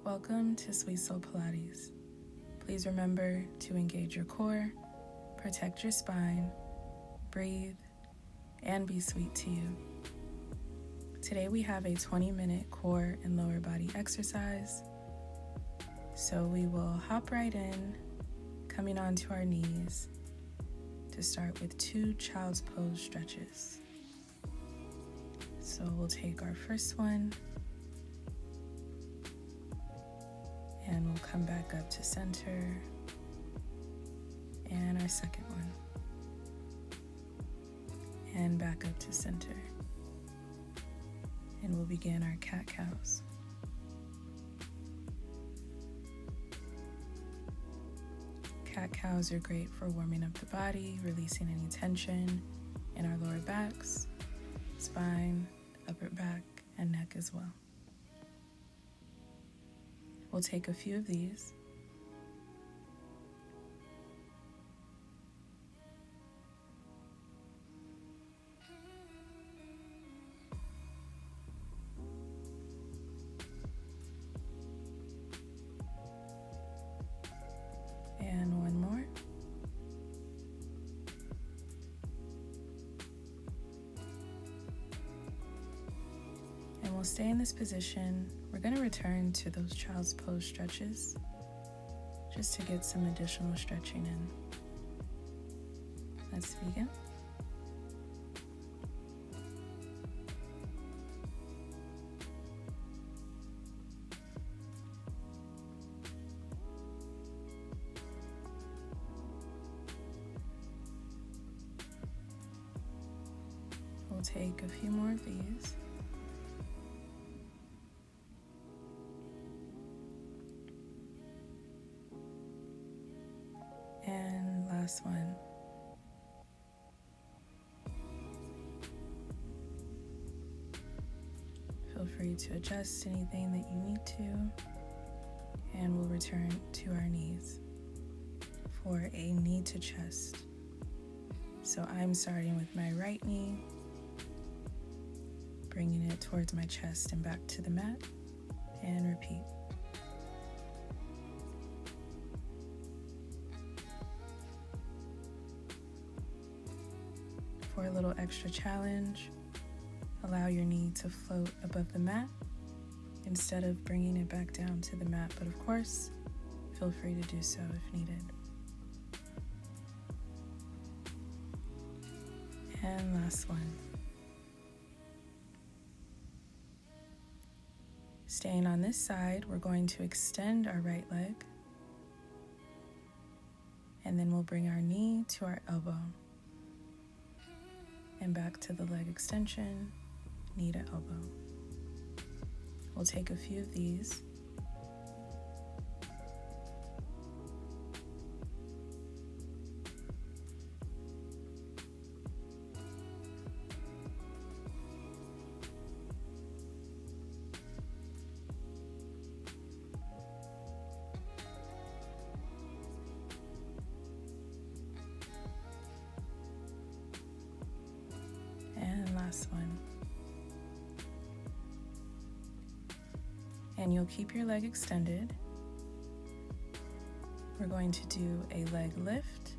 Welcome to Sweet Soul Pilates. Please remember to engage your core, protect your spine, breathe, and be sweet to you. Today we have a 20-minute core and lower body exercise. So we will hop right in, coming onto our knees to start with 2 child's pose stretches. So we'll take our first one and we'll come back up to center, and our second one, and back up to center. And we'll begin our cat-cows. Cat-cows are great for warming up the body, releasing any tension in our lower backs, spine, upper back, and neck as well. We'll take a few of these. And one more. And we'll stay in this position. We're going to return to those child's pose stretches just to get some additional stretching in. Let's begin. We'll take a few more of these. And last one. Feel free to adjust anything that you need to, and we'll return to our knees for a knee to chest. So I'm starting with my right knee, bringing it towards my chest and back to the mat, and repeat. For a little extra challenge, allow your knee to float above the mat instead of bringing it back down to the mat, but of course, feel free to do so if needed. And last one. Staying on this side, we're going to extend our right leg, and then we'll bring our knee to our elbow. And back to the leg extension, knee to elbow. We'll take a few of these. Last one. And you'll keep your leg extended. We're going to do a leg lift,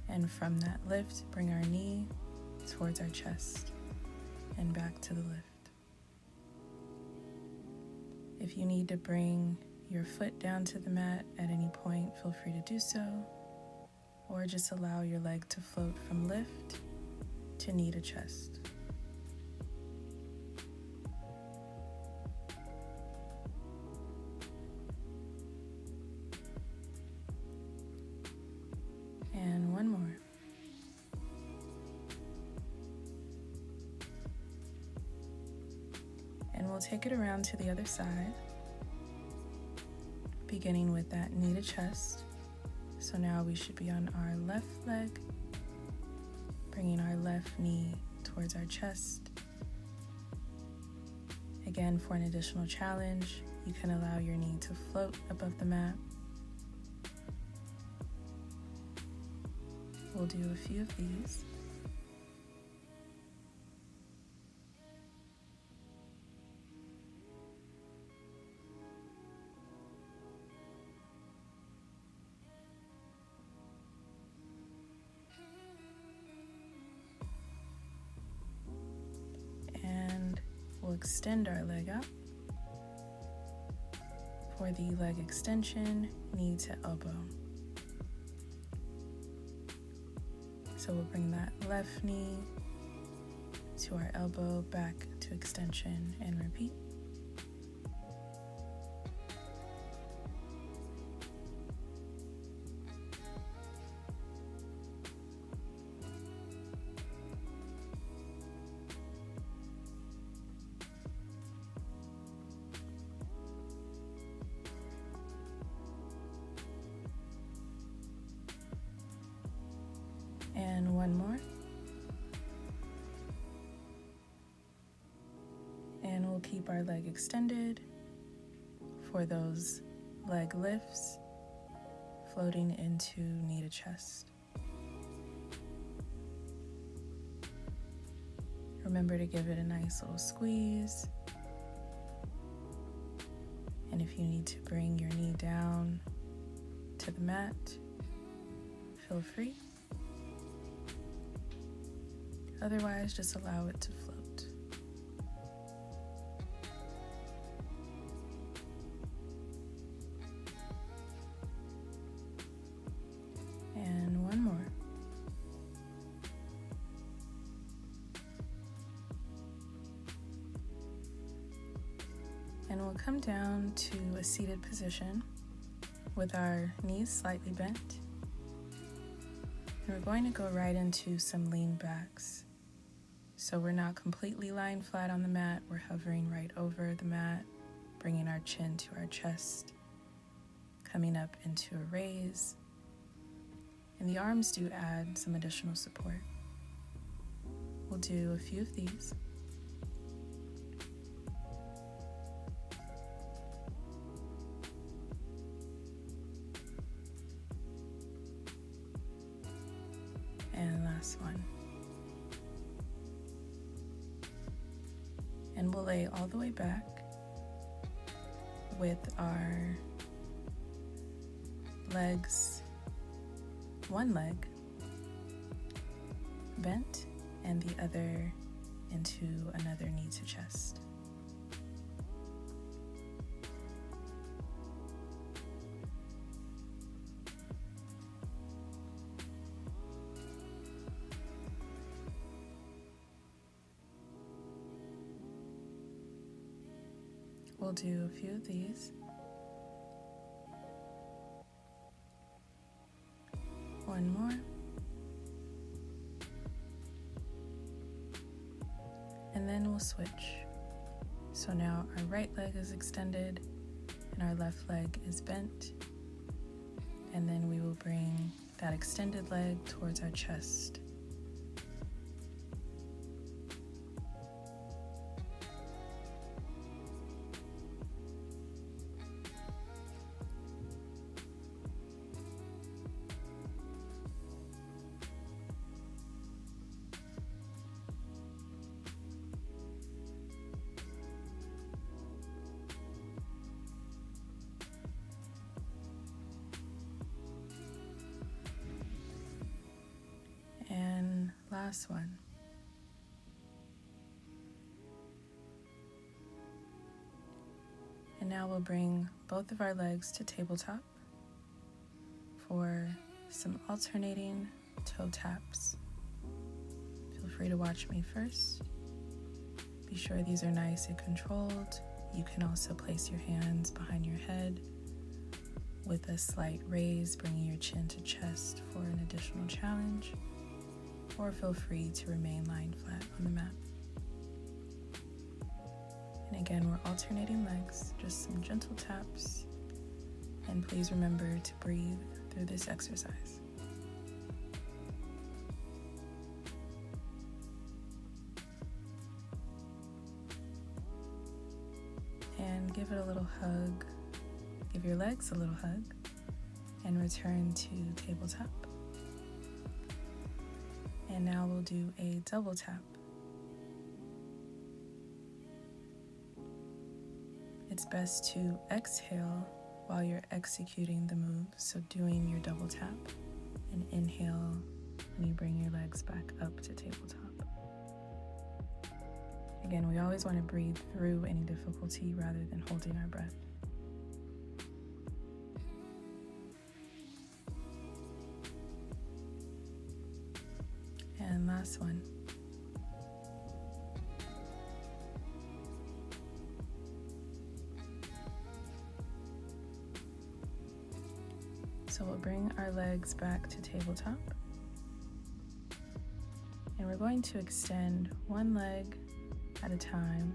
and from that lift, bring our knee towards our chest and back to the lift. If you need to bring your foot down to the mat at any point, feel free to do so, or just allow your leg to float from lift to knee to chest. And one more. And we'll take it around to the other side, beginning with that knee to chest. So now we should be on our left leg, bringing our left knee towards our chest. Again, for an additional challenge, you can allow your knee to float above the mat. We'll do a few of these. extend our leg out. For the leg extension, knee to elbow. So we'll bring that left knee to our elbow, back to extension, and repeat. And one more. And we'll keep our leg extended for those leg lifts, floating into knee to chest. Remember to give it a nice little squeeze. And if you need to bring your knee down to the mat, feel free. Otherwise, just allow it to float. And one more. And we'll come down to a seated position with our knees slightly bent. And we're going to go right into some lean backs. So we're not completely lying flat on the mat, we're hovering right over the mat, bringing our chin to our chest, coming up into a raise. And the arms do add some additional support. We'll do a few of these. And last one. And we'll lay all the way back with our legs, one leg bent and the other into another knee to chest. We'll do a few of these. One more. And then we'll switch. So now our right leg is extended and our left leg is bent. And then we will bring that extended leg towards our chest. Last one. And now we'll bring both of our legs to tabletop for some alternating toe taps. Feel free to watch me first. Be sure these are nice and controlled. You can also place your hands behind your head with a slight raise, bringing your chin to chest for an additional challenge. Or feel free to remain lying flat on the mat. And again, we're alternating legs, just some gentle taps. And please remember to breathe through this exercise. And give it a little hug. Give your legs a little hug. And return to tabletop. And now we'll do a double tap. It's best to exhale while you're executing the move, so doing your double tap, and inhale when you bring your legs back up to tabletop. Again, we always want to breathe through any difficulty rather than holding our breath. And last one. So we'll bring our legs back to tabletop. And we're going to extend one leg at a time.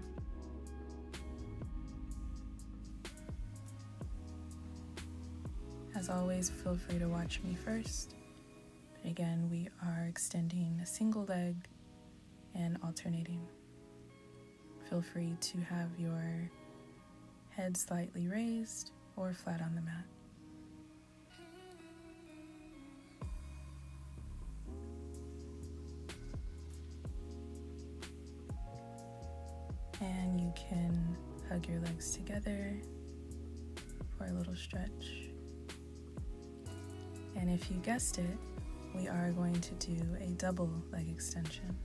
As always, feel free to watch me first. But again, we are extending a single leg and alternating. Feel free to have your head slightly raised or flat on the mat. And you can hug your legs together for a little stretch. And if you guessed it, we are going to do a double leg extension.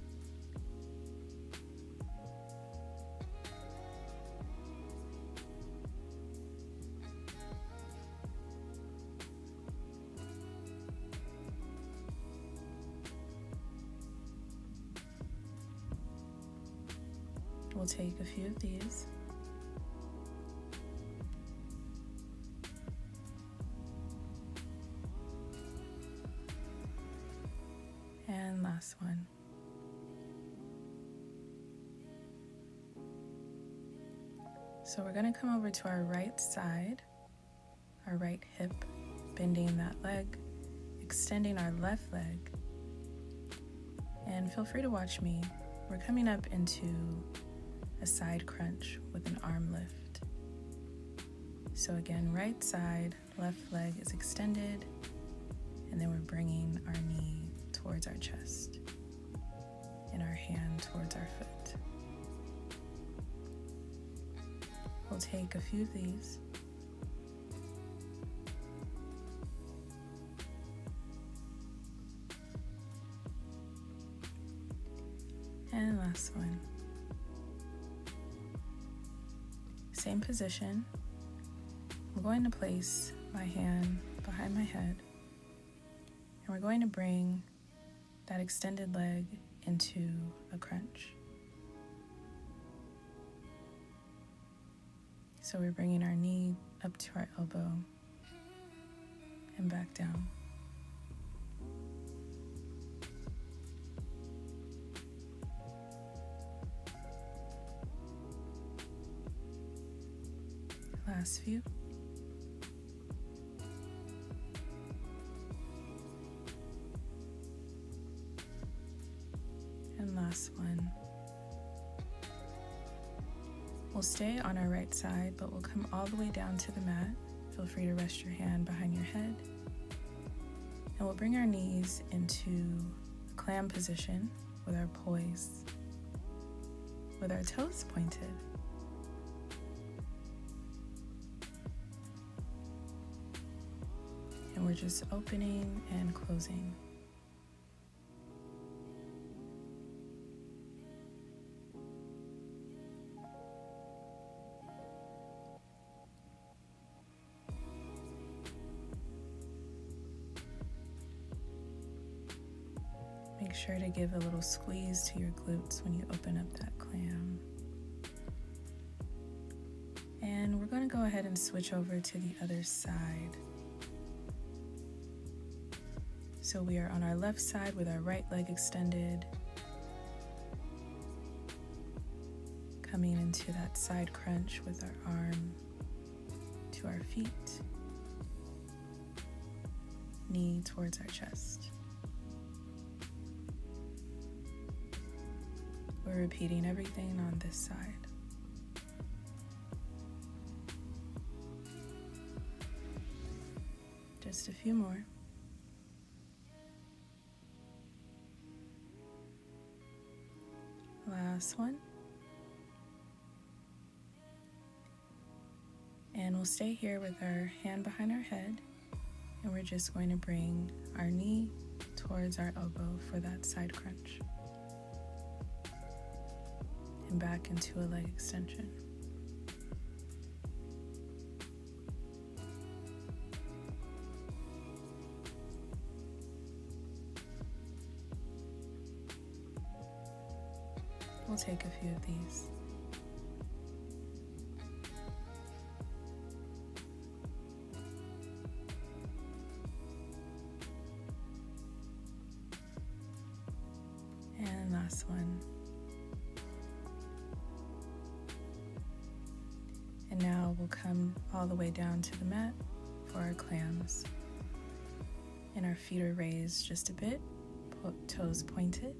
We'll take a few of these. And last one. So we're going to come over to our right side, our right hip, bending that leg, extending our left leg. And feel free to watch me. We're coming up into a side crunch with an arm lift. So again, right side, left leg is extended, and then we're bringing our knee towards our chest and our hand towards our foot. We'll take a few of these. And last one. Same position. I'm going to place my hand behind my head, and we're going to bring that extended leg into a crunch. So we're bringing our knee up to our elbow and back down. Last few. And last one. We'll stay on our right side, but we'll come all the way down to the mat. Feel free to rest your hand behind your head. And we'll bring our knees into a clam position with our poise, with our toes pointed. And we're just opening and closing. Make sure to give a little squeeze to your glutes when you open up that clam. And we're going to go ahead and switch over to the other side. So we are on our left side with our right leg extended, coming into that side crunch with our arm to our feet, knee towards our chest. We're repeating everything on this side. Just a few more. Last one. And we'll stay here with our hand behind our head, and we're just going to bring our knee towards our elbow for that side crunch. dropping back into a leg extension. We'll take a few of these. And last one. And now we'll come all the way down to the mat for our clams. And our feet are raised just a bit, toes pointed.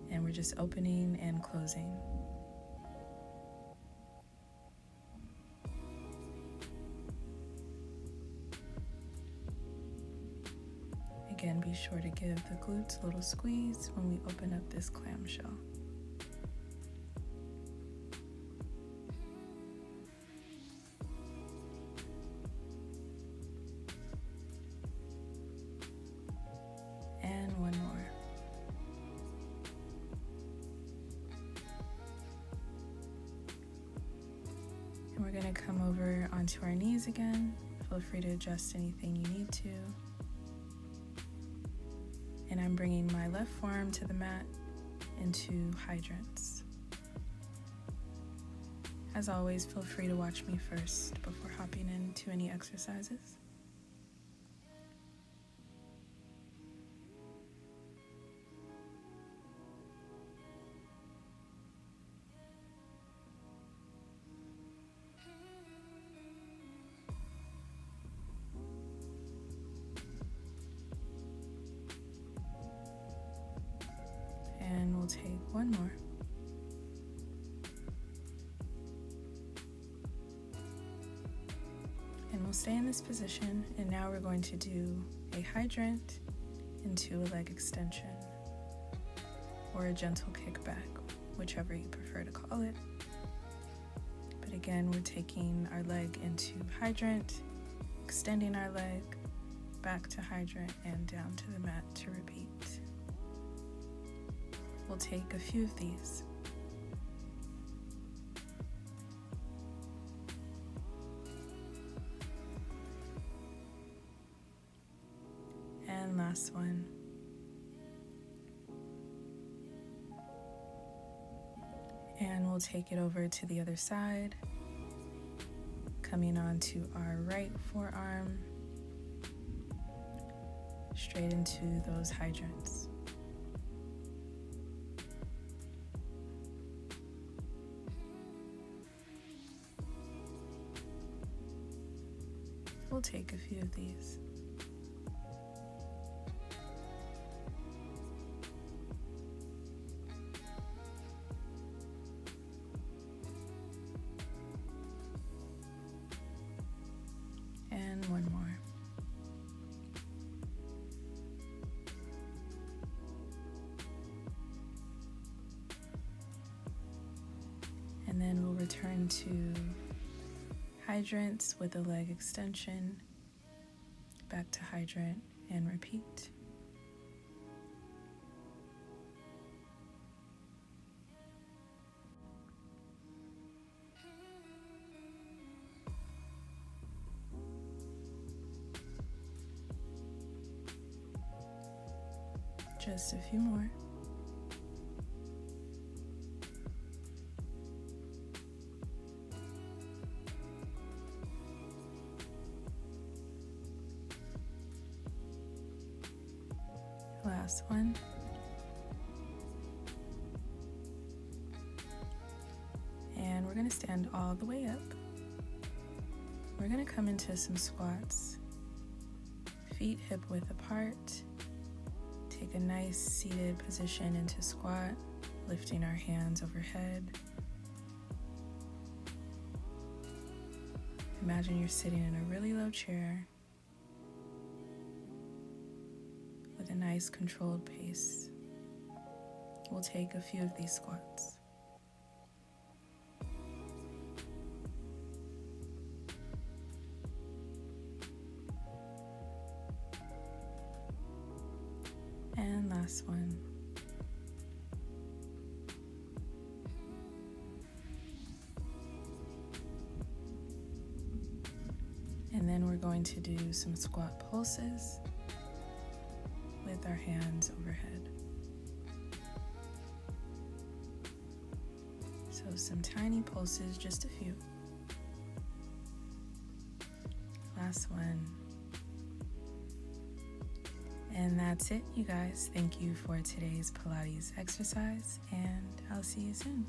And we're just opening and closing. Again, be sure to give the glutes a little squeeze when we open up this clamshell. And one more. And we're going to come over onto our knees again. Feel free to adjust anything you need to. And I'm bringing my left forearm to the mat into hydrants. As always, feel free to watch me first before hopping into any exercises. And we'll take one more. And we'll stay in this position, and now we're going to do a hydrant into a leg extension, or a gentle kickback, whichever you prefer to call it. But again, we're taking our leg into hydrant, extending our leg, back to hydrant, and down to the mat to repeat. We'll take a few of these. And last one. And we'll take it over to the other side, coming onto our right forearm, straight into those hydrants. We'll take a few of these. And one more. And then we'll return to hydrants with a leg extension, back to hydrant, and repeat. Just a few more. Last one. And we're going to stand all the way up. We're going to come into some squats. Feet hip width apart. Take a nice seated position into squat, lifting our hands overhead. Imagine you're sitting in a really low chair with a nice controlled pace. We'll take a few of these squats. And last one. And then we're going to do some squat pulses with our hands overhead. So some tiny pulses, just a few. Last one. And that's it, you guys. Thank you for today's Pilates exercise, and I'll see you soon.